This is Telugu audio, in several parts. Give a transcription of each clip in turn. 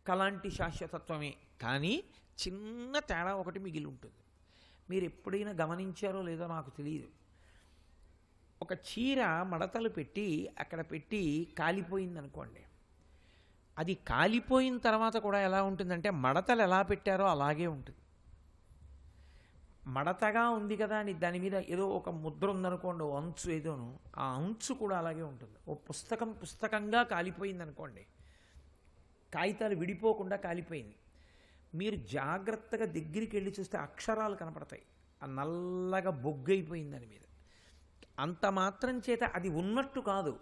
కలాంటి శాశ్వతత్వమే. కానీ చిన్న తేడా ఒకటి మిగిలి ఉంటుంది. మీరు ఎప్పుడైనా గమనించారో లేదో నాకు తెలియదు. ఒక చీర మడతలు పెట్టి అక్కడ పెట్టి కాలిపోయిందనుకోండి, అది కాలిపోయిన తర్వాత కూడా ఎలా ఉంటుందంటే మడతలు ఎలా పెట్టారో అలాగే ఉంటుంది. మడతగా ఉంది కదా అని దాని మీద ఏదో ఒక ముద్ర ఉందనుకోండి, ఓ అంచు ఏదోను, ఆ అంచు కూడా అలాగే ఉంటుంది. ఓ పుస్తకంగా కాలిపోయింది అనుకోండి, కాగితాలు విడిపోకుండా కాలిపోయింది. మీరు జాగ్రత్తగా దగ్గరికి వెళ్ళి చూస్తే అక్షరాలు కనపడతాయి, ఆ నల్లగా బొగ్గైపోయింది దాని మీద. అంత మాత్రం చేత అది ఉన్నట్టు కాదు.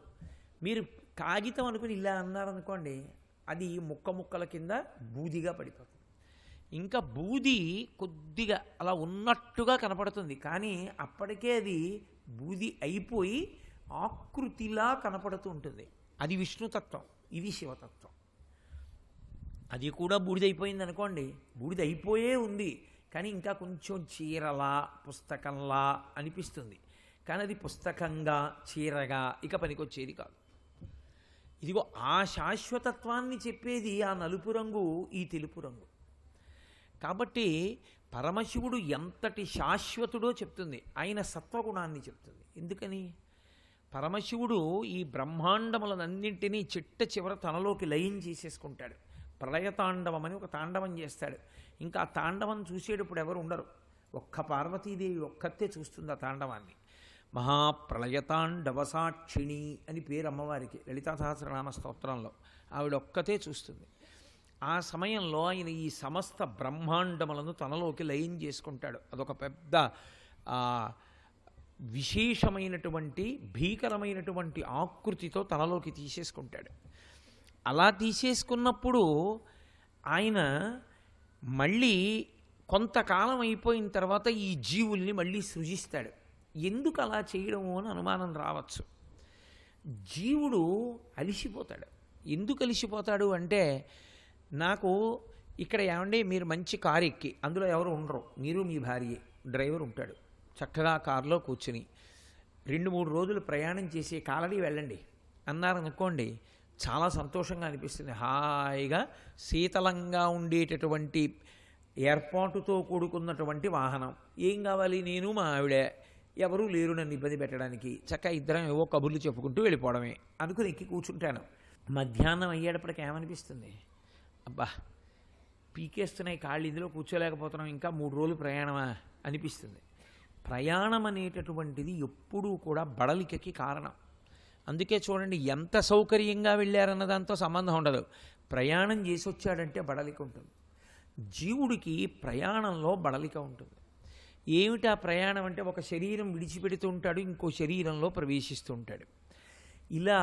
మీరు కాగితం అనుకుని ఇలా అన్నారనుకోండి, అది ముక్కల కింద బూదిగా పడిపోతుంది. ఇంకా బూది కొద్దిగా అలా ఉన్నట్టుగా కనపడుతుంది, కానీ అప్పటికే అది బూది అయిపోయి ఆకృతిలా కనపడుతూ ఉంటుంది. అది విష్ణుతత్వం, ఇది శివతత్వం. అది కూడా బూడిదైపోయింది అనుకోండి, బూడిద అయిపోయే ఉంది, కానీ ఇంకా కొంచెం చీరలా పుస్తకంలా అనిపిస్తుంది. కానీ అది పుస్తకంగా చీరగా ఇక పనికొచ్చేది కాదు. ఇదిగో ఆ శాశ్వతత్వాన్ని చెప్పేది ఆ నలుపు రంగు, ఈ తెలుపు రంగు. కాబట్టి పరమశివుడు ఎంతటి శాశ్వతుడో చెప్తుంది, ఆయన సత్వగుణాన్ని చెప్తుంది. ఎందుకని? పరమశివుడు ఈ బ్రహ్మాండములనన్నింటినీ చిట్ట చివర తనలోకి లయం చేసేసుకుంటాడు. ప్రళయతాండవం అని ఒక తాండవం చేస్తాడు. ఇంకా ఆ తాండవం చూసేటప్పుడు ఎవరు ఉండరు, ఒక్క పార్వతీదేవి ఒక్కతే చూస్తుంది ఆ తాండవాన్ని. మహాప్రళయతాండవ సాక్షిణి అని పేరు అమ్మవారికి లలితా సహస్రనామ స్తోత్రంలో. ఆవిడ ఒక్కతే చూస్తుంది. ఆ సమయంలో ఆయన ఈ సమస్త బ్రహ్మాండములను తనలోకి లయం చేసుకుంటాడు. అదొక పెద్ద విశేషమైనటువంటి భీకరమైనటువంటి ఆకృతితో తనలోకి తీసేసుకుంటాడు. అలా తీసేసుకున్నప్పుడు ఆయన మళ్ళీ కొంతకాలం అయిపోయిన తర్వాత ఈ జీవుల్ని మళ్ళీ సృజిస్తాడు. ఎందుకు అలా చేయడము అని అనుమానం రావచ్చు. జీవుడు అలిసిపోతాడు. ఎందుకు అలిసిపోతాడు అంటే, నాకు ఇక్కడ ఏమండి మీరు మంచి కారు ఎక్కి, అందులో ఎవరు ఉండరు, మీరు మీ భార్యే, డ్రైవర్ ఉంటాడు, చక్కగా కారులో కూర్చుని 2-3 రోజులు ప్రయాణం చేసి కాలడీ వెళ్ళండి అన్నారనుకోండి, చాలా సంతోషంగా అనిపిస్తుంది. హాయిగా శీతలంగా ఉండేటటువంటి ఏర్పాటుతో కూడుకున్నటువంటి వాహనం. ఏం కావాలి, నేను మా ఆవిడే, ఎవరూ లేరు నన్ను ఇబ్బంది పెట్టడానికి, చక్కగా ఇద్దరం ఏవో కబుర్లు చెప్పుకుంటూ వెళ్ళిపోవడమే అనుకుని ఎక్కి కూర్చుంటాను. మధ్యాహ్నం అయ్యేటప్పటికి ఏమనిపిస్తుంది, అబ్బా పీకేస్తున్నాయి కాళ్ళు, ఇందులో కూర్చోలేకపోతున్నాం, ఇంకా 3 రోజులు ప్రయాణమా అనిపిస్తుంది. ప్రయాణం అనేటటువంటిది ఎప్పుడూ కూడా బడలికకి కారణం. అందుకే చూడండి, ఎంత సౌకర్యంగా వెళ్ళారన్న దాంతో సంబంధం ఉండదు, ప్రయాణం చేసి వచ్చాడంటే బడలిక ఉంటుంది. జీవుడికి ప్రయాణంలో బడలిక ఉంటుంది. ఏమిటా ప్రయాణం అంటే, ఒక శరీరం విడిచిపెడుతూ ఉంటాడు, ఇంకో శరీరంలో ప్రవేశిస్తూ ఉంటాడు. ఇలా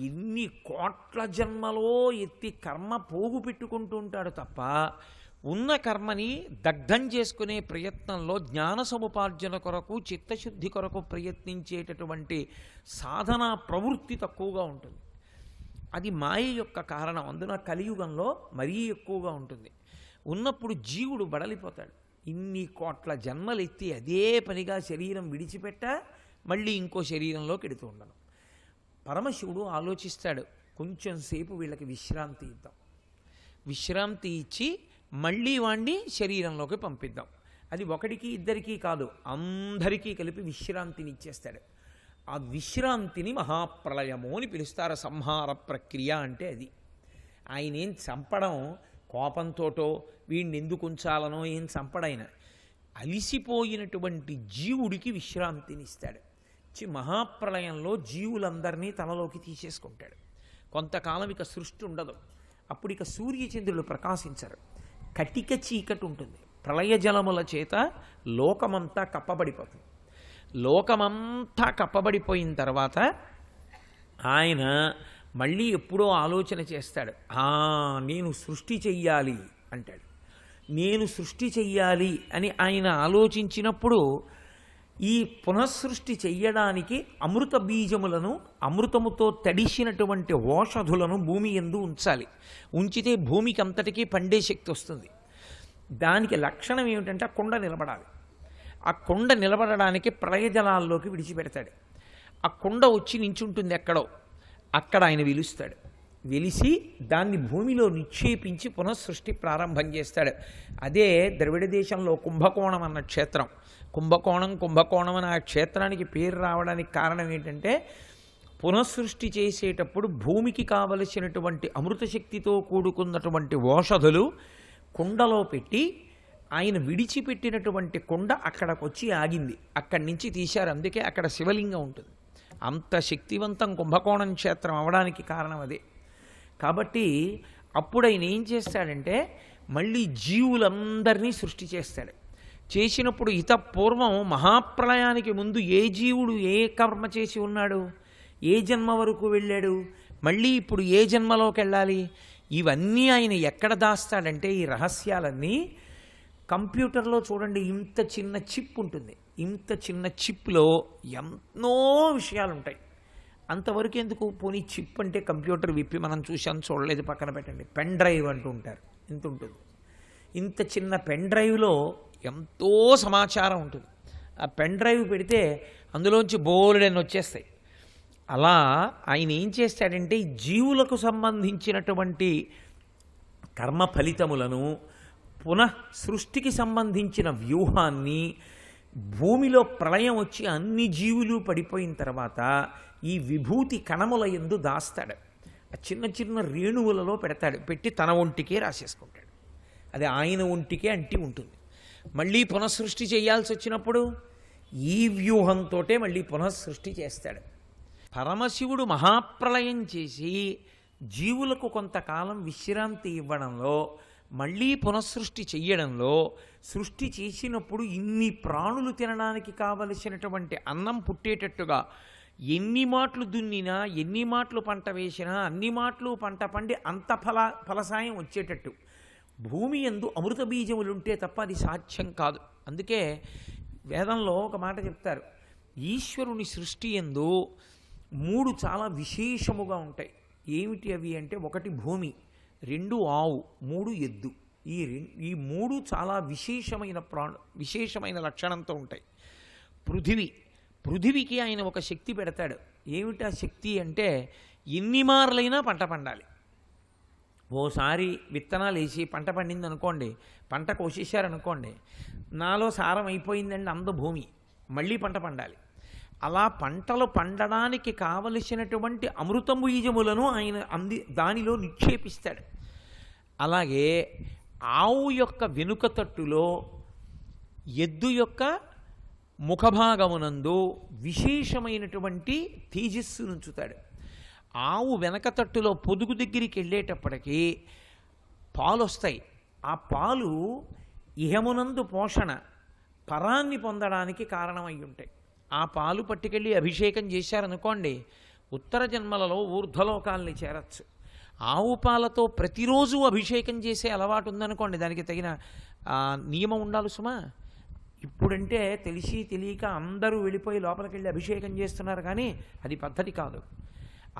ఎన్ని కోట్ల జన్మలో ఎత్తి కర్మ పోగు పెట్టుకుంటూ ఉంటాడు తప్ప, ఉన్న కర్మని దగ్ధం చేసుకునే ప్రయత్నంలో జ్ఞాన సముపార్జన కొరకు చిత్తశుద్ధి కొరకు ప్రయత్నించేటటువంటి సాధనా ప్రవృత్తి తక్కువగా ఉంటుంది. అది మాయ యొక్క కారణం. అందున కలియుగంలో మరీ ఎక్కువగా ఉంటుంది. ఉన్నప్పుడు జీవుడు బడలిపోతాడు. ఇన్ని కోట్ల జన్మలెత్తి అదే పనిగా శరీరం విడిచిపెట్ట మళ్ళీ ఇంకో శరీరంలోకి ఎడుతూ ఉండను. పరమశివుడు ఆలోచిస్తాడు, కొంచెం సేపు వీళ్ళకి విశ్రాంతి ఇద్దాం, విశ్రాంతి ఇచ్చి మళ్ళీ వాణ్ణి శరీరంలోకి పంపిద్దాం. అది ఒకడికి ఇద్దరికీ కాదు, అందరికీ కలిపి విశ్రాంతిని ఇచ్చేస్తాడు. ఆ విశ్రాంతిని మహాప్రళయము అని పిలుస్తారు. సంహార ప్రక్రియ అంటే అది. ఆయన ఏం చంపడం కోపంతోటో వీడిని ఎందుకు ఉంచాలనో ఏం చంపడైన, అలిసిపోయినటువంటి జీవుడికి విశ్రాంతిని ఇస్తాడు. మహాప్రళయంలో జీవులందరినీ తనలోకి తీసేసుకుంటాడు. కొంతకాలం ఇక సృష్టి ఉండదు. అప్పుడు ఇక సూర్యచంద్రులు ప్రకాశించరు, కటిక చీకటి ఉంటుంది. ప్రళయ జలముల చేత లోకమంతా కప్పబడిపోతుంది. లోకమంతా కప్పబడిపోయిన తర్వాత ఆయన మళ్ళీ ఎప్పుడో ఆలోచన చేస్తాడు. నేను సృష్టి చెయ్యాలి అంటాడు. నేను సృష్టి చెయ్యాలి అని ఆయన ఆలోచించినప్పుడు, ఈ పునఃసృష్టి చెయ్యడానికి అమృత బీజములను, అమృతముతో తడిసినటువంటి ఓషధులను భూమి యందు ఉంచాలి. ఉంచితే భూమికి అంతటికీ పండే శక్తి వస్తుంది. దానికి లక్షణం ఏమిటంటే ఆ కొండ నిలబడాలి. ఆ కొండ నిలబడడానికి ప్రళయజలాల్లోకి విడిచిపెడతాడు. ఆ కొండ వచ్చి నించుంటుంది ఎక్కడో, అక్కడ ఆయన పిలుస్తాడు. వెలిసి దాన్ని భూమిలో నిక్షేపించి పునఃసృష్టి ప్రారంభం చేస్తాడు. అదే ద్రవిడ దేశంలో కుంభకోణం అన్న క్షేత్రం. కుంభకోణం అని ఆ క్షేత్రానికి పేరు రావడానికి కారణం ఏంటంటే, పునఃసృష్టి చేసేటప్పుడు భూమికి కావలసినటువంటి అమృత శక్తితో కూడుకున్నటువంటి ఓషధులు కుండలో పెట్టి, ఆయన విడిచిపెట్టినటువంటి కుండ అక్కడికి వచ్చి ఆగింది. అక్కడి నుంచి తీశారు. అందుకే అక్కడ శివలింగం ఉంటుంది. అంత శక్తివంతం కుంభకోణం క్షేత్రం అవడానికి కారణం అదే. కాబట్టి అప్పుడు ఆయన ఏం చేస్తాడంటే, మళ్ళీ జీవులందరినీ సృష్టి చేస్తాడు. చేసినప్పుడు పూర్వం మహాప్రళయానికి ముందు ఏ జీవుడు ఏ కర్మ చేసి ఉన్నాడు, ఏ జన్మ వరకు వెళ్ళాడు, మళ్ళీ ఇప్పుడు ఏ జన్మలోకి వెళ్ళాలి, ఇవన్నీ ఆయన ఎక్కడ దాస్తాడంటే, ఈ రహస్యాలన్నీ కంప్యూటర్లో చూడండి, ఇంత చిన్న చిప్ ఉంటుంది. ఇంత చిన్న చిప్లో ఎన్నో విషయాలు ఉంటాయి. అంతవరకు ఎందుకు, పోనీ చిప్ అంటే కంప్యూటర్ విప్పి మనం చూసాం చూడలేదు పక్కన పెట్టండి. పెన్ డ్రైవ్ అంటూ ఉంటారు, ఇంత ఉంటుంది. ఇంత చిన్న పెన్ డ్రైవ్లో ఎంతో సమాచారం ఉంటుంది. ఆ పెన్ డ్రైవ్ పెడితే అందులోంచి బోలెడన్ని వచ్చేస్తాయి. అలా ఆయన ఏం చేస్తాడంటే, జీవులకు సంబంధించినటువంటి కర్మ ఫలితములను, పునః సృష్టికి సంబంధించిన వ్యూహాన్ని, భూమిలో ప్రళయం వచ్చి అన్ని జీవులు పడిపోయిన తర్వాత ఈ విభూతి కణముల యందు దాస్తాడు. ఆ చిన్న చిన్న రేణువులలో పెడతాడు. పెట్టి తన ఒంటికే రాసేసుకుంటాడు. అది ఆయన ఒంటికే అంటి ఉంటుంది. మళ్ళీ పునఃసృష్టి చేయాల్సి వచ్చినప్పుడు ఈ వ్యూహంతో మళ్ళీ పునఃసృష్టి చేస్తాడు. పరమశివుడు మహాప్రళయం చేసి జీవులకు కొంతకాలం విశ్రాంతి ఇవ్వడంలో, మళ్ళీ పునఃసృష్టి చెయ్యడంలో, సృష్టి చేసినప్పుడు ఇన్ని ప్రాణులు తినడానికి కావలసినటువంటి అన్నం పుట్టేటట్టుగా ఎన్ని మాటలు దున్నినా, ఎన్ని మాటలు పంట వేసినా, అన్ని మాటలు పంట పండి అంత ఫలసాయం వచ్చేటట్టు భూమి యందు అమృత బీజములుంటే తప్ప అది సాధ్యం కాదు. అందుకే వేదంలో ఒక మాట చెప్తారు, ఈశ్వరుని సృష్టి యందు 3 చాలా విశేషముగా ఉంటాయి. ఏమిటి అవి అంటే, 1 భూమి, 2 ఆవు, 3 ఎద్దు. ఈ 3 చాలా విశేషమైన లక్షణంతో ఉంటాయి. పృథివికి ఆయన ఒక శక్తి పెడతాడు. ఏమిటి ఆ శక్తి అంటే, ఎన్ని మార్లైనా పంట పండాలి. ఓసారి విత్తనాలు వేసి పంట పండింది అనుకోండి, పంట కోసేశారనుకోండి, నాలో సారం అయిపోయిందండి అంద భూమి, మళ్ళీ పంట పండాలి. అలా పంటలు పండడానికి కావలసినటువంటి అమృతం బీజములను ఆయన దానిలో నిక్షేపిస్తాడు. అలాగే ఆవు యొక్క వెనుక తట్టులో, ఎద్దు యొక్క ముఖభాగమునందు విశేషమైనటువంటి తేజస్సును ఉంచుతాడు. ఆవు వెనక తట్టులో పొదుగు దగ్గరికి వెళ్ళేటప్పటికీ పాలు వస్తాయి. ఆ పాలు ఇహమునందు పోషణ, పరాన్ని పొందడానికి కారణమై ఉంటాయి. ఆ పాలు పట్టుకెళ్ళి అభిషేకం చేశారనుకోండి, ఉత్తర జన్మలలో ఊర్ధ్వలోకాలని చేరచ్చు. ఆవు పాలతో ప్రతిరోజు అభిషేకం చేసే అలవాటు ఉందనుకోండి, దానికి తగిన నియమం ఉండాలి సుమా. ఇప్పుడంటే తెలిసి తెలియక అందరూ వెళ్ళిపోయి లోపలికి వెళ్ళి అభిషేకం చేస్తున్నారు, కానీ అది పద్ధతి కాదు.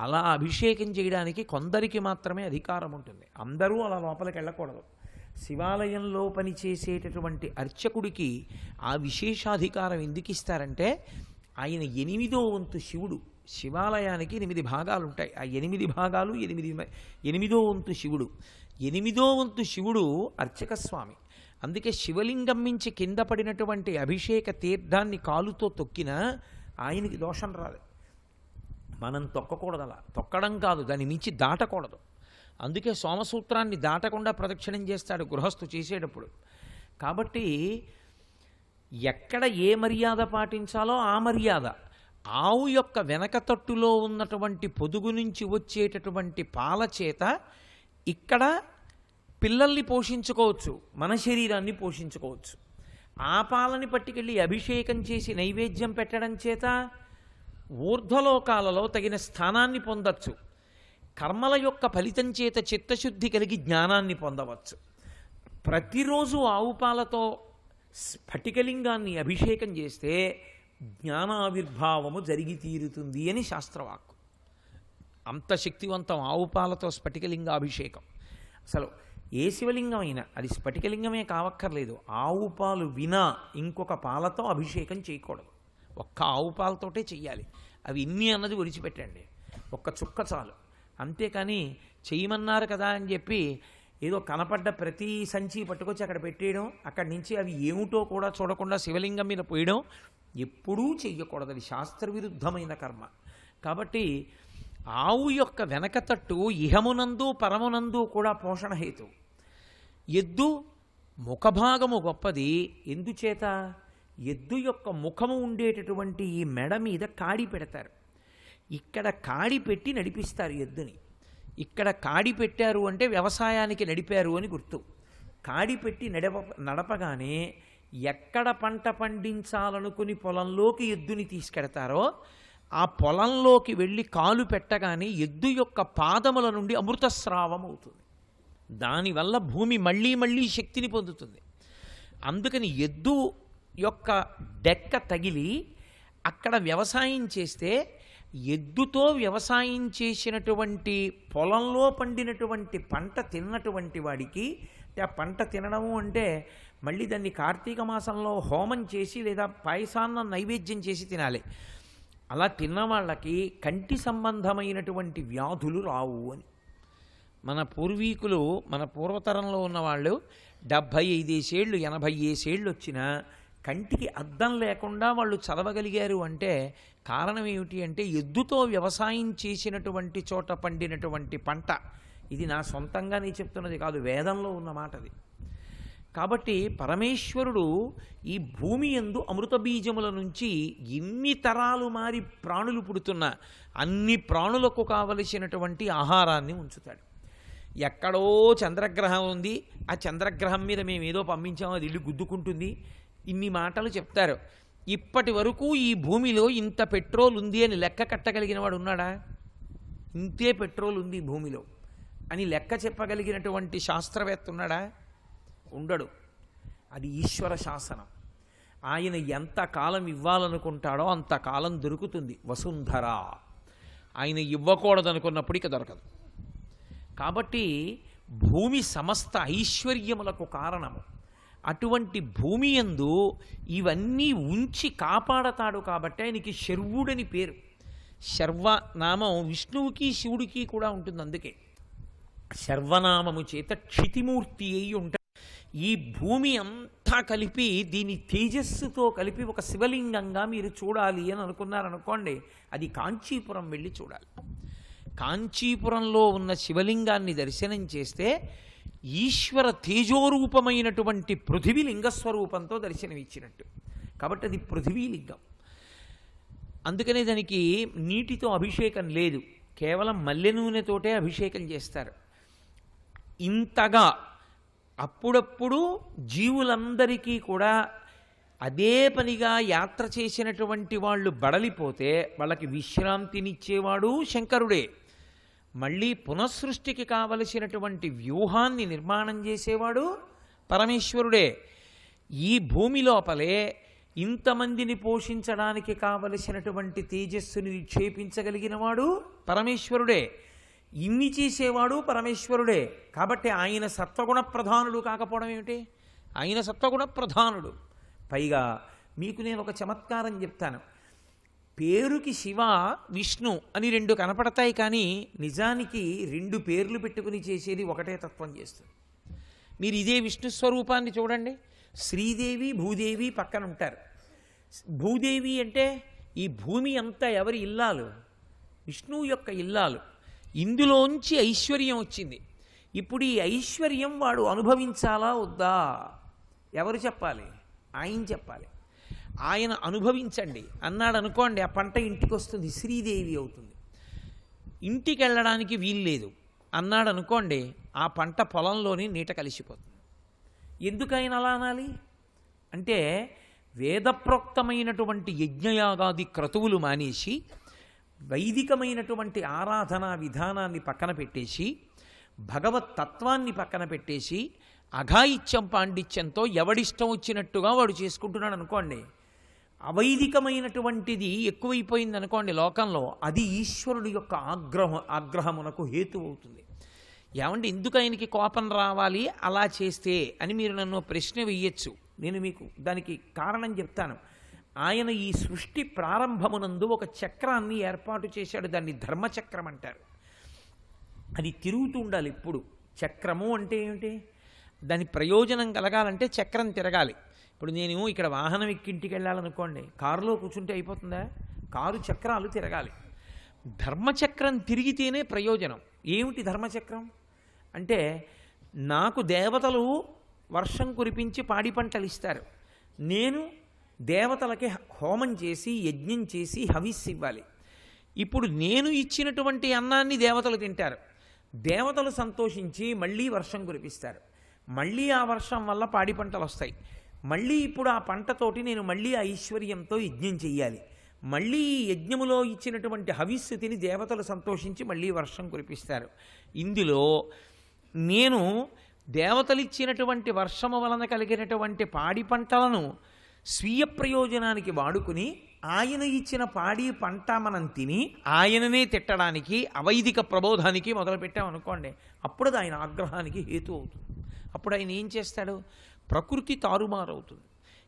అలా అభిషేకం చేయడానికి కొందరికి మాత్రమే అధికారం ఉంటుంది. అందరూ అలా లోపలికి వెళ్ళకూడదు. శివాలయంలో పనిచేసేటటువంటి అర్చకుడికి ఆ విశేషాధికారం ఎందుకు ఇస్తారంటే, ఆయన 8వ వంతు శివుడు. శివాలయానికి 8 భాగాలు ఉంటాయి. ఆ 8 భాగాలు 8వ వంతు శివుడు. 8వ వంతు శివుడు అర్చక స్వామి. అందుకే శివలింగం మించి కింద పడినటువంటి అభిషేక తీర్థాన్ని కాలుతో తొక్కినా ఆయనకి దోషం రాదు. మనం తొక్కకూడదు. అలా తొక్కడం కాదు, దాన్ని మించి దాటకూడదు. అందుకే సోమసూత్రాన్ని దాటకుండా ప్రదక్షిణం చేస్తాడు గృహస్థు చేసేటప్పుడు. కాబట్టి ఎక్కడ ఏ మర్యాద పాటించాలో ఆ మర్యాద. ఆవు యొక్క వెనక తట్టులో ఉన్నటువంటి పొదుగు నుంచి వచ్చేటటువంటి పాల చేత ఇక్కడ పిల్లల్ని పోషించుకోవచ్చు, మన శరీరాన్ని పోషించుకోవచ్చు. ఆ పాలని పట్టుకెళ్ళి అభిషేకం చేసి నైవేద్యం పెట్టడం చేత ఊర్ధ్వలోకాలలో తగిన స్థానాన్ని పొందవచ్చు. కర్మల యొక్క ఫలితం చేత చిత్తశుద్ధి కలిగి జ్ఞానాన్ని పొందవచ్చు. ప్రతిరోజు ఆవు పాలతో స్ఫటికలింగాన్ని అభిషేకం చేస్తే జ్ఞానావిర్భావము జరిగి తీరుతుంది అని శాస్త్రవాక్కు. అంత శక్తివంతం ఆవు పాలతో స్ఫటికలింగ అభిషేకం. అసలు ఏ శివలింగం అయినా అది స్ఫటికలింగమే కావక్కర్లేదు. ఆవు పాలు వినా ఇంకొక పాలతో అభిషేకం చేయకూడదు. ఒక్క ఆవు పాలతోటే చెయ్యాలి. అవి ఇన్ని అన్నది విడిచిపెట్టండి, ఒక్క చుక్క చాలు. అంతేకాని చేయమన్నారు కదా అని చెప్పి ఏదో కనపడ్డ ప్రతి సంచి పట్టుకొచ్చి అక్కడ పెట్టేయడం, అక్కడి నుంచి అవి ఏమిటో కూడా చూడకుండా శివలింగం మీద పోయడం ఎప్పుడూ చెయ్యకూడదు. అది శాస్త్రవిరుద్ధమైన కర్మ. కాబట్టి ఆవు యొక్క వెనకతట్టు ఇహమునందు పరమునందు కూడా పోషణ హేతు. ఎద్దు ముఖభాగము గొప్పది. ఎందుచేత? ఎద్దు యొక్క ముఖము ఉండేటటువంటి ఈ మెడ మీద కాడి పెడతారు. ఇక్కడ కాడి పెట్టి నడిపిస్తారు ఎద్దుని. ఇక్కడ కాడి పెట్టారు అంటే వ్యవసాయానికి నడిపారు అని గుర్తు. కాడి పెట్టి నడపగానే ఎక్కడ పంట పండించాలనుకుని పొలంలోకి ఎద్దుని తీసుకెడతారో ఆ పొలంలోకి వెళ్ళి కాలు పెట్టగానే ఎద్దు యొక్క పాదముల నుండి అమృతస్రావం అవుతుంది. దానివల్ల భూమి మళ్ళీ మళ్ళీ శక్తిని పొందుతుంది. అందుకని ఎద్దు యొక్క డెక్క తగిలి అక్కడ వ్యవసాయం చేస్తే ఎద్దుతో వ్యవసాయం చేసినటువంటి పొలంలో పండినటువంటి పంట తిన్నటువంటి వాడికి, ఆ పంట తినడము అంటే మళ్ళీ దాన్ని కార్తీక మాసంలో హోమం చేసి లేదా పాయసాన్న నైవేద్యం చేసి తినాలి. అలా తిన్న వాళ్ళకి కంటి సంబంధమైనటువంటి వ్యాధులు రావు అని. మన పూర్వీకులు, మన పూర్వతరంలో ఉన్నవాళ్ళు 75 ఏళ్ళు 80 ఏళ్ళు వచ్చినా కంటికి అద్దం లేకుండా వాళ్ళు చదవగలిగారు అంటే కారణం ఏమిటి అంటే ఎద్దుతో వ్యవసాయం చేసినటువంటి చోట పండినటువంటి పంట. ఇది నా సొంతంగా నేను చెప్తున్నది కాదు, వేదంలో ఉన్న మాట అది. కాబట్టి పరమేశ్వరుడు ఈ భూమి యందు అమృత బీజముల నుంచి ఎన్ని తరాలు మారి ప్రాణులు పుడుతున్నా అన్ని ప్రాణులకు కావలసినటువంటి ఆహారాన్ని ఉంచుతాడు. ఎక్కడో చంద్రగ్రహం ఉంది, ఆ చంద్రగ్రహం మీద మేము ఏదో పంపించామో అది ఇల్లు గుద్దుకుంటుంది, ఇన్ని మాటలు చెప్తారు. ఇప్పటి వరకు ఈ భూమిలో ఇంత పెట్రోల్ ఉంది అని లెక్క కట్టగలిగిన వాడు ఉన్నాడా? ఇంతే పెట్రోల్ ఉంది భూమిలో అని లెక్క చెప్పగలిగినటువంటి శాస్త్రవేత్త ఉన్నాడా? ఉండడు. అది ఈశ్వర శాసనం. ఆయన ఎంత కాలం ఇవ్వాలనుకుంటాడో అంతకాలం దొరుకుతుంది. వసుంధర ఆయన ఇవ్వకూడదనుకున్నప్పుడు ఇక దొరకదు. కాబట్టి భూమి సమస్త ఐశ్వర్యములకు కారణము. అటువంటి భూమి యందు ఇవన్నీ ఉంచి కాపాడతాడు కాబట్టి ఆయనకి శర్వుడని పేరు. శర్వనామం విష్ణువుకి శివుడికి కూడా ఉంటుంది. అందుకే శర్వనామము చేత క్షితిమూర్తి అయి ఉంటాడు. ఈ భూమి అంతా కలిపి దీని తేజస్సుతో కలిపి ఒక శివలింగంగా మీరు చూడాలి అని అనుకున్నారనుకోండి, అది కాంచీపురం వెళ్ళి చూడాలి. కాంచీపురంలో ఉన్న శివలింగాన్ని దర్శనం చేస్తే ఈశ్వర తేజోరూపమైనటువంటి పృథివీ లింగస్వరూపంతో దర్శనమిచ్చినట్టు. కాబట్టి అది పృథివీలింగం. అందుకనే దానికి నీటితో అభిషేకం లేదు, కేవలం మల్లె నూనెతోటే అభిషేకం చేస్తారు. ఇంతగా అప్పుడప్పుడు జీవులందరికీ కూడా అదే పనిగా యాత్ర చేసినటువంటి వాళ్ళు బడలిపోతే వాళ్ళకి విశ్రాంతినిచ్చేవాడు శంకరుడే. మళ్ళీ పునఃసృష్టికి కావలసినటువంటి వ్యూహాన్ని నిర్మాణం చేసేవాడు పరమేశ్వరుడే. ఈ భూమి లోపలే ఇంతమందిని పోషించడానికి కావలసినటువంటి తేజస్సుని నిక్షేపించగలిగిన వాడు పరమేశ్వరుడే. ఇన్ని చేసేవాడు పరమేశ్వరుడే. కాబట్టి ఆయన సత్వగుణ ప్రధానుడు కాకపోవడం ఏమిటి? ఆయన సత్వగుణ ప్రధానుడు. పైగా మీకు నేను ఒక చమత్కారం చెప్తాను. పేరుకి శివ విష్ణు అని 2 కనపడతాయి, కానీ నిజానికి 2 పేర్లు పెట్టుకుని చేసేది ఒకటే తత్వం చేస్తుంది. మీరు ఇదే విష్ణు స్వరూపాన్ని చూడండి. శ్రీదేవి భూదేవి పక్కన ఉంటారు. భూదేవి అంటే ఈ భూమి అంతా ఎవరి ఇల్లాలు? విష్ణువు యొక్క ఇల్లాలు. ఇందులోంచి ఐశ్వర్యం వచ్చింది. ఇప్పుడు ఈ ఐశ్వర్యం వాడు అనుభవించాలా వద్దా? ఎవరు చెప్పాలి? ఆయన చెప్పాలి. ఆయన అనుభవించండి అన్నాడు అనుకోండి, ఆ పంట ఇంటికి వస్తుంది, శ్రీదేవి అవుతుంది. ఇంటికి వెళ్ళడానికి వీల్లేదు అన్నాడు అనుకోండి, ఆ పంట పొలంలోని నీట కలిసిపోతుంది. ఎందుకైనా అలా అనాలి అంటే వేదప్రోక్తమైనటువంటి యజ్ఞయాగాది క్రతువులు మానేసి వైదికమైనటువంటి ఆరాధనా విధానాన్ని పక్కన పెట్టేసి భగవత్ తత్వాన్ని పక్కన పెట్టేసి అఘాయిత్యం పాండిత్యంతో ఎవడిష్టం వచ్చినట్టుగా వాడు చేసుకుంటున్నాడు అనుకోండి, అవైదికమైనటువంటిది ఎక్కువైపోయింది అనుకోండి లోకంలో, అది ఈశ్వరుడి యొక్క ఆగ్రహమునకు హేతు అవుతుంది. ఏమంటే ఎందుకు ఆయనకి కోపం రావాలి అలా చేస్తే అని మీరు నన్ను ప్రశ్న వెయ్యొచ్చు. నేను మీకు దానికి కారణం చెప్తాను. ఆయన ఈ సృష్టి ప్రారంభమునందు ఒక చక్రాన్ని ఏర్పాటు చేశాడు. దాన్ని ధర్మచక్రం అంటారు. అది తిరుగుతూ ఉండాలి ఎప్పుడు. చక్రము అంటే ఏమిటి? దాని ప్రయోజనం కలగాలంటే చక్రం తిరగాలి. ఇప్పుడు నేను ఇక్కడ వాహనం ఎక్కింటికి వెళ్ళాలనుకోండి, కారులో కూర్చుంటే అయిపోతుందా? కారు చక్రాలు తిరగాలి. ధర్మచక్రం తిరిగితేనే ప్రయోజనం. ఏమిటి ధర్మచక్రం అంటే, నాకు దేవతలు వర్షం కురిపించి పాడి పంటలు ఇస్తారు, నేను దేవతలకి హోమం చేసి యజ్ఞం చేసి హవిస్సు ఇవ్వాలి. ఇప్పుడు నేను ఇచ్చినటువంటి అన్నాన్ని దేవతలు తింటారు, దేవతలు సంతోషించి మళ్ళీ వర్షం కురిపిస్తారు, మళ్ళీ ఆ వర్షం వల్ల పాడి పంటలు వస్తాయి, మళ్ళీ ఇప్పుడు ఆ పంటతోటి నేను మళ్ళీ ఆ ఐశ్వర్యంతో యజ్ఞం చెయ్యాలి, మళ్ళీ ఈ యజ్ఞములో ఇచ్చినటువంటి హవిస్సు తిని దేవతలు సంతోషించి మళ్ళీ వర్షం కురిపిస్తారు. ఇందులో నేను దేవతలు ఇచ్చినటువంటి వర్షము వలన కలిగినటువంటి పాడి పంటలను స్వీయ ప్రయోజనానికి వాడుకుని ఆయన ఇచ్చిన పాడి పంట మనం తిని ఆయననే తిట్టడానికి అవైదిక ప్రబోధానికి మొదలుపెట్టామనుకోండి, అప్పుడు ఆయన ఆగ్రహానికి హేతు అవుతుంది. అప్పుడు ఆయన ఏం చేస్తాడు? ప్రకృతి తారుమారవుతుంది.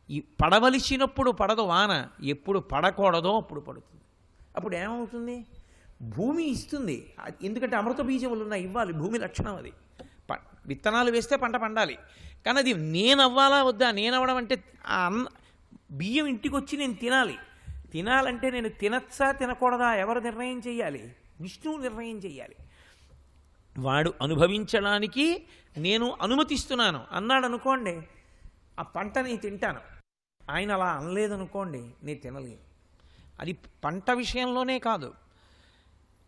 ఈ పడవలసినప్పుడు పడదు వాన, ఎప్పుడు పడకూడదో అప్పుడు పడుతుంది. అప్పుడు ఏమవుతుంది? భూమి ఇస్తుంది, ఎందుకంటే అమృత బీజములు ఉన్నాయి, ఇవ్వాలి. భూమి లక్షణం అది. విత్తనాలు వేస్తే పంట పండాలి. కానీ అది నేను అవ్వాలా వద్దా? నేను అవ్వడం అంటే ఆ బియ్యం ఇంటికి వచ్చి నేను తినాలి. తినాలంటే నేను తినచ్చా తినకూడదా ఎవరు నిర్ణయం చేయాలి? విష్ణువు నిర్ణయం చేయాలి. వాడు అనుభవించడానికి నేను అనుమతిస్తున్నాను అన్నాడు అనుకోండి, ఆ పంట నేను తింటాను. ఆయన అలా అనలేదనుకోండి, నేను తినలేను. అది పంట విషయంలోనే కాదు.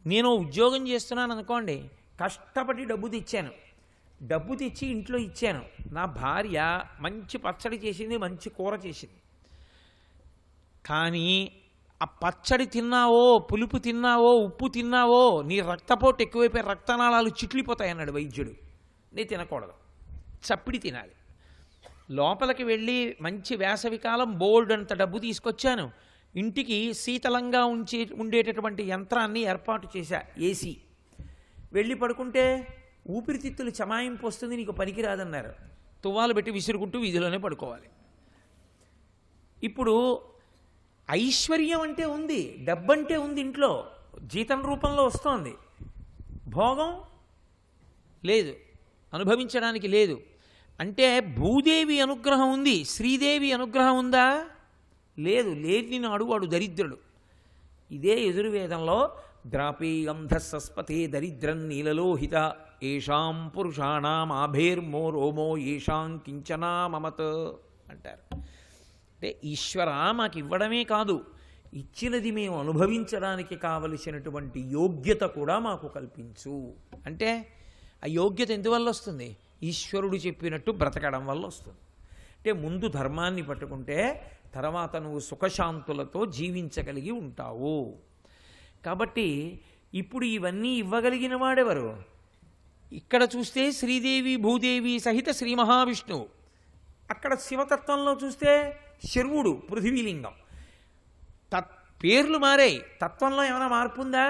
నేను ఉద్యోగం చేస్తున్నాను అనుకోండి, కష్టపడి డబ్బు తెచ్చాను, డబ్బు తెచ్చి ఇంట్లో ఇచ్చాను, నా భార్య మంచి పచ్చడి చేసింది, మంచి కూర చేసింది, కానీ ఆ పచ్చడి తిన్నావో, పులుపు తిన్నావో, ఉప్పు తిన్నావో నీ రక్తపోటు ఎక్కువైపోయి రక్తనాళాలు చిట్లిపోతాయి అన్నాడు వైద్యుడు. నేను తినకూడదు, చప్పిడి తినాలి. లోపలికి వెళ్ళి మంచి వేసవికాలం బోల్డ్ అంత డబ్బు తీసుకొచ్చాను, ఇంటికి శీతలంగా ఉండేటటువంటి యంత్రాన్ని ఏర్పాటు చేశా, ఏసీ. వెళ్ళి పడుకుంటే ఊపిరితిత్తులు చమాయింపు వస్తుంది, నీకు పనికిరాదన్నారు. తువ్వాలు పెట్టి విసురుకుంటూ వీధిలోనే పడుకోవాలి. ఇప్పుడు ఐశ్వర్యం అంటే ఉంది, డబ్బంటే ఉంది, ఇంట్లో జీతం రూపంలో వస్తోంది, భోగం లేదు, అనుభవించడానికి లేదు. అంటే భూదేవి అనుగ్రహం ఉంది, శ్రీదేవి అనుగ్రహం ఉందా? లేదు. లేని నాడు వాడు దరిద్రుడు. ఇదే యజుర్వేదంలో ద్రాపేయంధస్పతే దరిద్రం నీలలోహిత ఏషాం పురుషాణం ఆభేర్మో రోమో ఏషాం కించనా మమత్ అంటారు. అంటే ఈశ్వర మాకు ఇవ్వడమే కాదు, ఇచ్చినది మేము అనుభవించడానికి కావలసినటువంటి యోగ్యత కూడా మాకు కల్పించు. అంటే ఆ యోగ్యత ఎందువల్ల వస్తుంది? ఈశ్వరుడు చెప్పినట్టు బ్రతకడం వల్ల వస్తుంది. అంటే ముందు ధర్మాన్ని పట్టుకుంటే తర్వాత నువ్వు సుఖశాంతులతో జీవించగలిగి ఉంటావు. కాబట్టి ఇప్పుడు ఇవన్నీ ఇవ్వగలిగిన వాడెవరు? ఇక్కడ చూస్తే శ్రీదేవి భూదేవి సహిత శ్రీ మహావిష్ణువు, అక్కడ శివతత్వంలో చూస్తే శర్వుడు పృథివీలింగం. పేర్లు మారాయి, తత్వంలో ఏమైనా మార్పు ఉందా?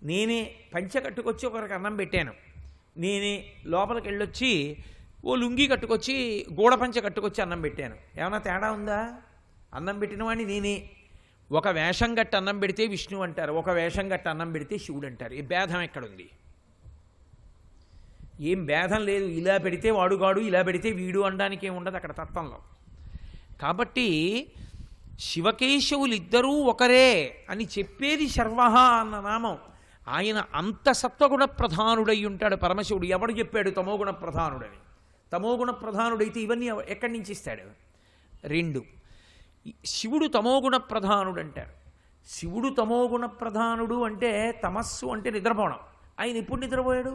నేనే పంచె కట్టుకొచ్చి ఒకరికి అన్నం పెట్టాను, నేనే లోపలికి వెళ్ళొచ్చి ఓ లుంగి కట్టుకొచ్చి గూడ పంచె కట్టుకొచ్చి అన్నం పెట్టాను, ఏమైనా తేడా ఉందా? అన్నం పెట్టిన వాడిని నేనే. ఒక వేషం గట్టి అన్నం పెడితే విష్ణువు అంటారు, ఒక వేషం గట్టి అన్నం పెడితే శివుడు అంటారు. ఈ భేదం ఎక్కడుంది? ఏం భేదం లేదు. ఇలా పెడితే వాడుగాడు, ఇలా పెడితే వీడు అనడానికి ఏమి ఉండదు అక్కడ తత్వంలో. కాబట్టి శివకేశవులిద్దరూ ఒకరే అని చెప్పేది శర్వహ అన్న నామం. ఆయన అంత సత్వగుణ ప్రధానుడై ఉంటాడు పరమశివుడు. ఎవడు చెప్పాడు తమోగుణ ప్రధానుడని? తమోగుణ ప్రధానుడైతే ఇవన్నీ ఎక్కడి నుంచి ఇస్తాడు? రెండు. శివుడు తమోగుణ ప్రధానుడు అంటారు. శివుడు తమోగుణ ప్రధానుడు అంటే తమస్సు అంటే నిద్రపోవడం. ఆయన ఎప్పుడు నిద్రపోయాడు?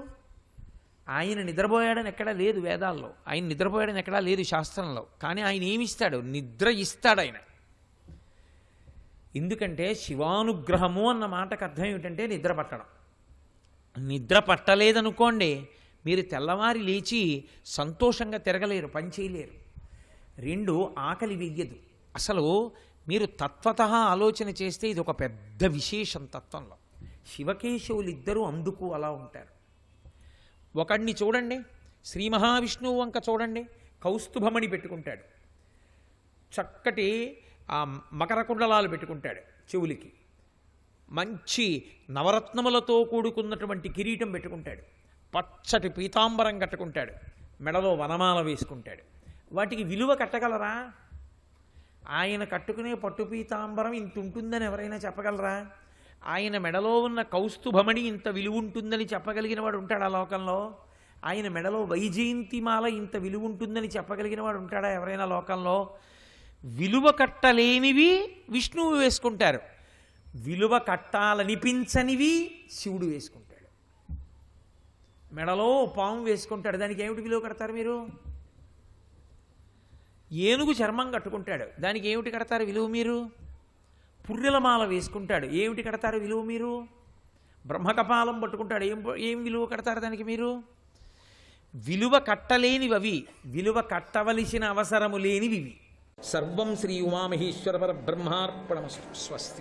ఆయన నిద్రపోయాడని ఎక్కడా లేదు వేదాల్లో, ఆయన నిద్రపోయాడని ఎక్కడా లేదు శాస్త్రంలో. కానీ ఆయన ఏమిస్తాడు? నిద్ర ఇస్తాడు ఆయన. ఎందుకంటే శివానుగ్రహము అన్న మాటకు అర్థం ఏమిటంటే నిద్ర పట్టడం. నిద్ర పట్టలేదనుకోండి, మీరు తెల్లవారి లేచి సంతోషంగా తిరగలేరు, పని చేయలేరు. రెండు, ఆకలి వెయ్యదు. అసలు మీరు తత్వతః ఆలోచన చేస్తే ఇది ఒక పెద్ద విశేషం తత్వంలో. శివకేశవులిద్దరూ అందుకు అలా ఉంటారు. ఒకడిని చూడండి, శ్రీ మహావిష్ణువు వంక చూడండి, కౌస్తుభమణి పెట్టుకుంటాడు, చక్కటి ఆ మకర కుండలాలు పెట్టుకుంటాడు చెవులకి, మంచి నవరత్నములతో కూడుకున్నటువంటి కిరీటం పెట్టుకుంటాడు, పచ్చటి పీతాంబరం కట్టుకుంటాడు, మెడలో వనమాల వేసుకుంటాడు. వాటికి విలువ కట్టగలరా? ఆయన కట్టుకునే పట్టు పీతాంబరం ఇంత ఉంటుందని ఎవరైనా చెప్పగలరా? ఆయన మెడలో ఉన్న కౌస్తుభమణి ఇంత విలువ ఉంటుందని చెప్పగలిగిన వాడు ఉంటాడా లోకంలో? ఆయన మెడలో వైజయంతిమాల ఇంత విలువ ఉంటుందని చెప్పగలిగిన వాడు ఉంటాడా ఎవరైనా లోకంలో? విలువ కట్టలేనివి విష్ణువు వేసుకుంటారు, విలువ కట్టాలనిపించనివి శివుడు వేసుకుంటాడు. మెడలో పాము వేసుకుంటాడు, దానికి ఏమిటి విలువ కడతారు మీరు? ఏనుగు చర్మం కట్టుకుంటాడు, దానికి ఏమిటి కడతారు విలువ మీరు? పుర్రెలమాల వేసుకుంటాడు, ఏమిటి కడతారు విలువ మీరు? బ్రహ్మకపాలం పట్టుకుంటాడు, ఏం విలువ కడతారు దానికి మీరు? విలువ కట్టలేనివి, విలువ కట్టవలసిన అవసరము లేనివి. సర్వం శ్రీ ఉమామహేశ్వర పరబ్రహ్మార్పణమస్తు. స్వస్తి.